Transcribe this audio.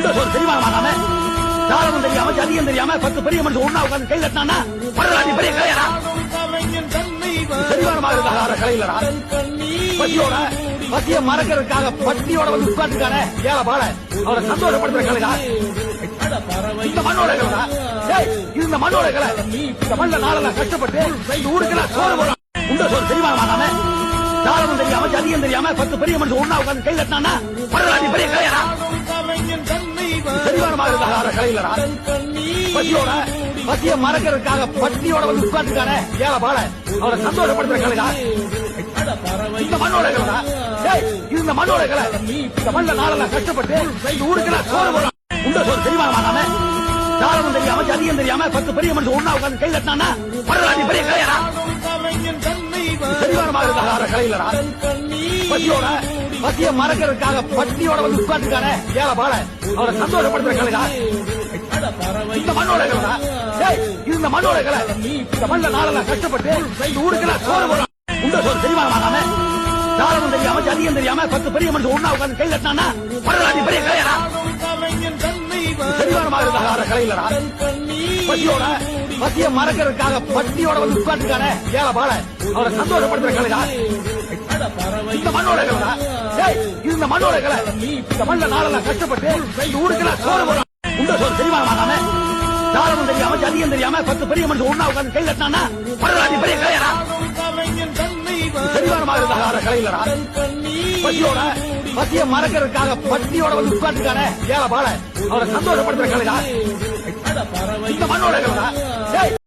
உண்ட சோறு தெரியுமா மாட்டாம தாளமும் தெரியாம ஜதியம் தெரியாம 10 பெரிய மனுஷன் ஒண்ணா உட்கார்ந்து கை தட்டினா பரவாயில்ல பெரிய கலையரா சரிவானமாக இருக்கார கலையிலரா பசியோட பசிய மறக்கிறதுக்காக பட்டியோட வந்து உட்கார்ந்துக்கான ஏழை பால அவரை சந்தோஷப்படுத்துற கலைதா இந்த மண்ணோட கலைதா இது இந்த மண்ணோட கலை இந்த மண்ணில் நாளெல்லாம் கஷ்டப்பட்டு இந்த ஊருக்கெல்லாம் சோறு போடுறான் உண்ட சோறு தெரியுமா மாட்டாம தாளமும் தெரியாம ஜதியம் தெரியாம 10 பெரிய மனுஷன் ஒண்ணா உட்கார்ந்து கை தட்டினா பரவாயில்ல பெரிய கலையரா சரிவானமாக இருக்கார கலையிலரா பசியோட பசிய மறக்கிறதுக்காக பட்டியோட வந்து உட்கார்ந்துக்கான ஏழை பால அவரை சந்தோஷப்படுத்துற கலைதா இந்த மண்ணோட கலைதா இது இந்த மண்ணோட கலை இந்த மண்ணில் நாளெல்லாம் கஷ்டப்பட்டு இந்த ஊருக்கெல்லாம் சோறு போடுறான் உண்ட சோறு தெரியுமா மாட்டாம தாளமும் தெரியாம ஜதியம் தெரியாம 10 பெரிய மனுஷன் ஒண்ணா உட்கார்ந்து கை தட்டினா பரவாயில்ல பெரிய கலையரா சரிவானமாக இருக்கார கலையிலரா பசியோட பசிய மறக்கிறதுக்காக பட்டியோட வந்து உட்கார்ந்துக்கான ஏழை பால அவரை சந்தோஷப்படுத்துற கலைதா இந்த மண்ணோட கலைதா இது இந்த மண்ணோட கலை இந்த மண்ணில் நாளெல்லாம் கஷ்டப்பட்டு இந்த ஊருக்கெல்லாம் சோறு போடுறான் உண்ட சோறு தெரியுமா மாட்டாம தாளமும் தெரியாம ஜதியம் தெரியாம 10 பெரிய மனுஷன் ஒண்ணா உட்கார்ந்து கை தட்டினா பரவாயில்ல பெரிய கலையரா சரிவானமாக இருக்கார கலையிலரா பசியோட பசிய மறக்கிறதுக்காக பட்டியோட வந்து உட்கார்ந்துக்கான ஏழை பால அவரை சந்தோஷப்படுத்துற கலைதா இந்த மண்ணோட கலைதா இது இந்த மண்ணோட கலை இந்த மண்ணில் நாளெல்லாம் கஷ்டப்பட்டு இந்த ஊருக்கெல்லாம் சோறு போடுறான் உண்ட சோறு தெரியுமா மாட்டாம தாளமும் தெரியாம ஜதியம் தெரியாம 10 பெரிய மனுஷன் ஒண்ணா உட்கார்ந்து கை தட்டினா பரவாயில்ல பெரிய கலையரா சரிவானமாக இருக்கார கலையிலரா பசியோட பசிய மறக்கிறதுக்காக பட்டியோட வந்து உட்கார்ந்துக்கான ஏழை பால அவரை சந்தோஷப்படுத்துற கலைதா இந்த மண்ணோட கலைதா